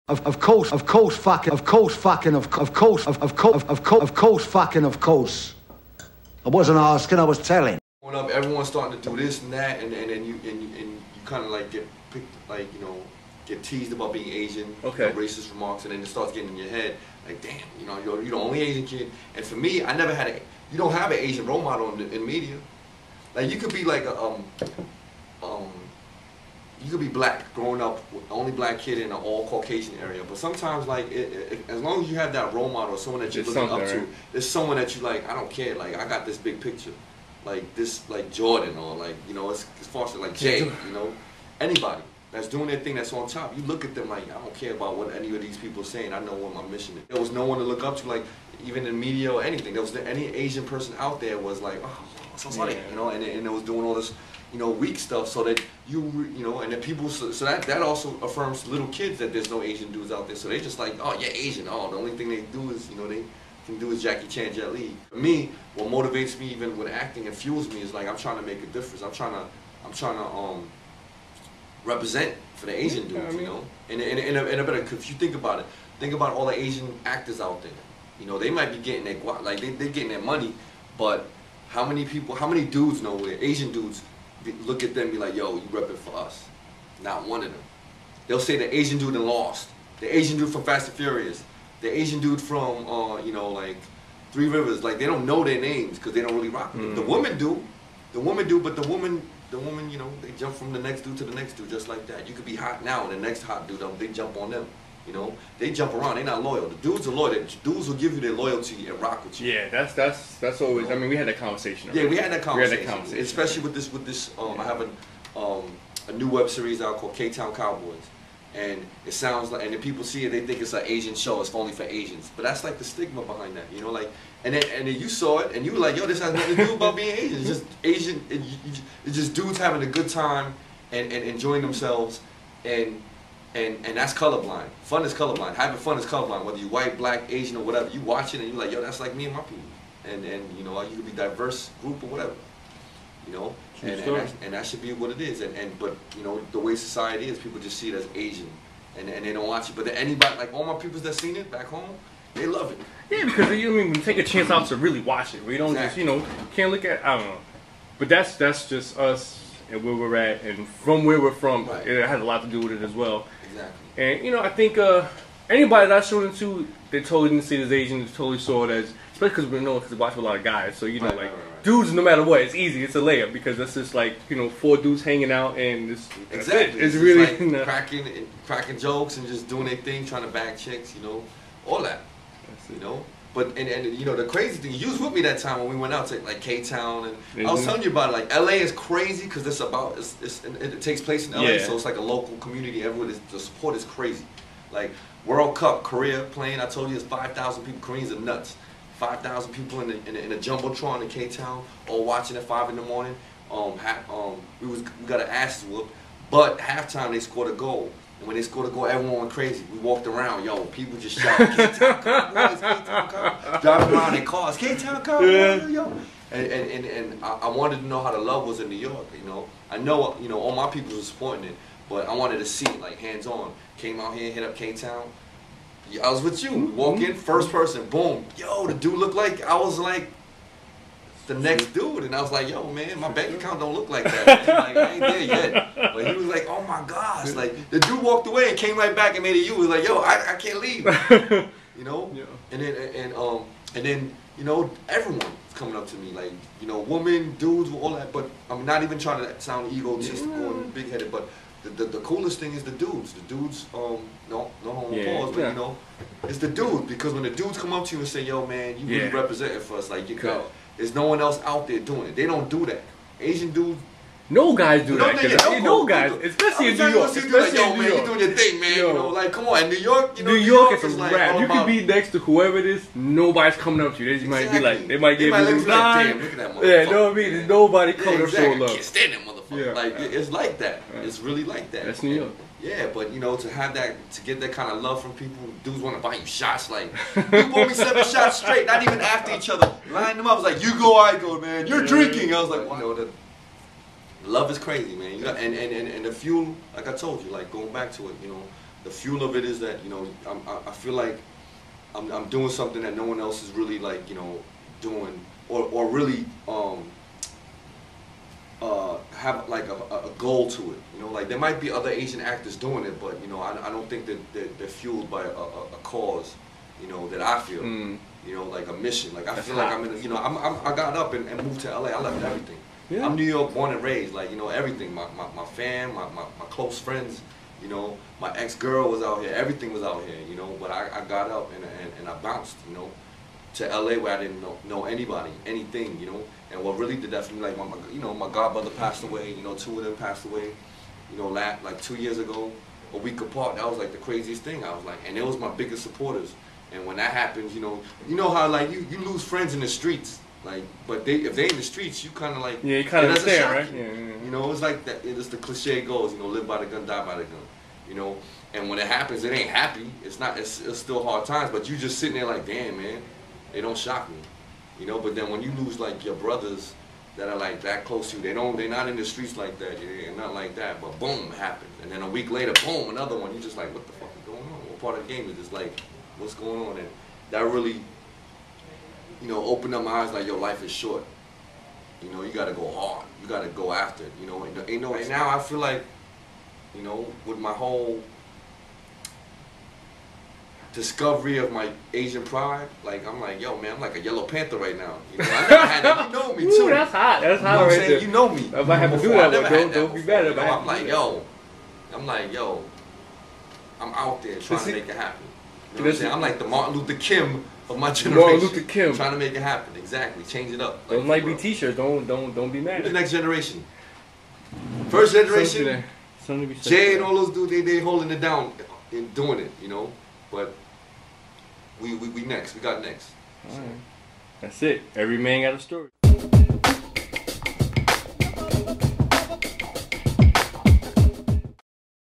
Of course, fucking. I wasn't asking, I was telling. Growing up, everyone's starting to do this and that, and you kind of like get picked, like, you know, get teased about being Asian, okay, you know, racist remarks, and then it starts getting in your head, like, damn, you know, you're the only Asian kid. And for me, I never had you don't have an Asian role model in media. Like, you could be like you could be black, growing up with the only black kid in an all Caucasian area, but sometimes, like, as long as you have that role model, someone that you're looking up to, there's someone that you like, I don't care, like, I got this big picture, like this, like Jordan, or like, you know, as far as like Jay, you know, anybody that's doing their thing that's on top, you look at them like, I don't care about what any of these people are saying, I know what my mission is. There was no one to look up to, like, even in media or anything. There was any Asian person out there was like, oh, so funny, you know, and it was doing all this, you know, weak stuff, so that you know, and then people, so that also affirms to little kids that there's no Asian dudes out there, so they just like, oh yeah, Asian, oh, the only thing they do is, you know, they can do is Jackie Chan, Jet Li. For me, what motivates me even with acting and fuels me is like, I'm trying to make a difference. I'm trying to represent for the Asian dudes, you know, and a better, if you think about it, think about all the Asian actors out there. You know, they might be getting their, like, they're getting their money, but how many dudes know where Asian dudes look at them and be like, yo, you repping for us? Not one of them. They'll say the Asian dude in Lost, the Asian dude from Fast and Furious, the Asian dude from, you know, like, Three Rivers. Like, they don't know their names because they don't really rock with them. The women do, but the woman, you know, they jump from the next dude to the next dude just like that. You could be hot now, and the next hot dude, they jump on them. You know, they jump around. They're not loyal. The dudes are loyal. The dudes will give you their loyalty and rock with you. Yeah, that's always. I mean, we had that conversation already. Yeah, we had that conversation. Especially with this. I have a new web series out called KTown Cowboys, and it sounds like, and then people see it, they think it's an Asian show. It's only for Asians, but that's like the stigma behind that. You know, like, and then you saw it, and you were like, yo, this has nothing to do about being Asian. It's just Asian. It's just dudes having a good time and enjoying themselves, and that's colorblind. Fun is colorblind. Having fun is colorblind. Whether you're white, black, Asian, or whatever, you watch it and you're like, yo, that's like me and my people. And you know, you could be diverse group or whatever. You know, and that should be what it is. But you know, the way society is, people just see it as Asian, and they don't watch it. But then anybody, like all my people that seen it back home, they love it. Yeah, because you take a chance out to really watch it. We don't just, you know, can't look at, I don't know. But that's just us and where we're at, and from where we're from, it has a lot to do with it as well. Exactly. And you know, I think anybody that I showed it to, they totally didn't see it as Asian. They totally saw it as, especially because we know, because we watch with a lot of guys. So you know, dudes, no matter what, it's easy. It's a layup because that's just like, you know, 4 dudes hanging out, and it's It's really like cracking jokes and just doing their thing, trying to bag chicks. You know, all that. You know. But and you know, the crazy thing, you was with me that time when we went out to like K-Town, and I was telling you about it. Like, LA is crazy because it takes place in LA, so it's like a local community. Everyone the support is crazy. Like World Cup, Korea playing. I told you it's 5,000 people. Koreans are nuts. 5,000 people in a jumbotron in K-Town, all watching at 5 in the morning. We got an ass whoop, but halftime they scored a goal. And when they scored a goal, everyone went crazy. We walked around, yo, people just shouting, K-Town Cowboys, K-Town Cowboys. Driving around in cars, K-Town Cowboys, yo. And I wanted to know how the love was in New York, you know. I know, you know, all my people were supporting it, but I wanted to see it, like, hands-on. Came out here, hit up K-Town. I was with you. We walk in, first person, boom. Yo, the dude looked like, I was like, the next dude, and I was like, yo, man, my bank account don't look like that, man. Like, I ain't there yet. But he was like, oh my gosh, like, the dude walked away and came right back and made it you. He was like, yo, I can't leave. You know? Yeah. And then, you know, everyone's coming up to me, like, you know, women, dudes, all that, but I'm not even trying to sound egotistical and big-headed, but the coolest thing is the dudes. The dudes, no homo pause, but you know, it's the dudes, because when the dudes come up to you and say, yo, man, you really representing for us, like, you know, there's no one else out there doing it. They don't do that. Asian dudes. No guys do that. No guys, especially in New York. Like, yo, man, you doing your thing, man. You know, like, come on. In New York, you know, New York is a wrap. You can be next to whoever it is. Nobody's coming up to you. They might be like, they might give you a line. Look at that motherfucker. Yeah, you know what I mean? There's nobody coming up to show love. Can't stand that motherfucker. Yeah. Like, it's like that. It's really like that. That's New York. Yeah, but you know, to have that, to get that kind of love from people, dudes want to buy you shots. Like, you bought me 7 shots straight, not even after each other. Line them up. I was like, you go, I go, man. You're drinking. I was like, you know, the love is crazy, man. You got, and the fuel, like I told you, like going back to it, you know, the fuel of it is that, you know, I feel like I'm doing something that no one else is really, like, you know, doing, or really have like a goal to it. You know, like there might be other Asian actors doing it, but you know, I don't think that they're fueled by a cause, you know, that I feel. You know, like a mission. Like I feel like I'm in. You know, I got up and moved to LA. I left everything. Yeah. I'm New York born and raised. Like, you know, everything. My fam, my close friends. You know, my ex-girl was out here. Everything was out here. You know, but I got up and I bounced. You know, to LA where I didn't know anybody, anything. You know, and what really did that for me, like my godbrother passed away. You know, 2 of them passed away. You know, like 2 years ago, a week apart. That was like the craziest thing. I was like, and it was my biggest supporters. And when that happens, you know how like you lose friends in the streets, like, but if they in the streets, you kind of like, yeah, you kind of there, right? Yeah. You know, it's like that. It's the cliche goes, you know, live by the gun, die by the gun. You know, and when it happens, it ain't happy. It's not. It's still hard times, but you just sitting there like, damn, man, they don't shock me. You know, but then when you lose like your brothers that are like that close to you, they're not in the streets like that. They're not like that. But boom, it happens, and then a week later, boom, another one. You just like, what the fuck is going on? What part of the game is just like, what's going on? And that really, you know, opened up my eyes like, yo, life is short. You know, you gotta go hard. You gotta go after it. You know, ain't no. And now I feel like, you know, with my whole discovery of my Asian pride, like I'm like, yo, man, I'm like a Yellow Panther right now. You know, I never had that. You know me too. Ooh, that's hot. That's hot, right there. You know me. If I have to do that, don't be mad about it. I'm like, yo, I'm out there trying to make it happen. You know what I'm saying? I'm like the Martin Luther Kim of my generation. Martin Luther Kim. Trying to make it happen. Exactly. Change it up. Those might be t-shirts. Don't be mad. The next generation. First generation, Jay and all those dudes, they holding it down and doing it, you know. But we next. We got next. All right. That's it. Every man got a story.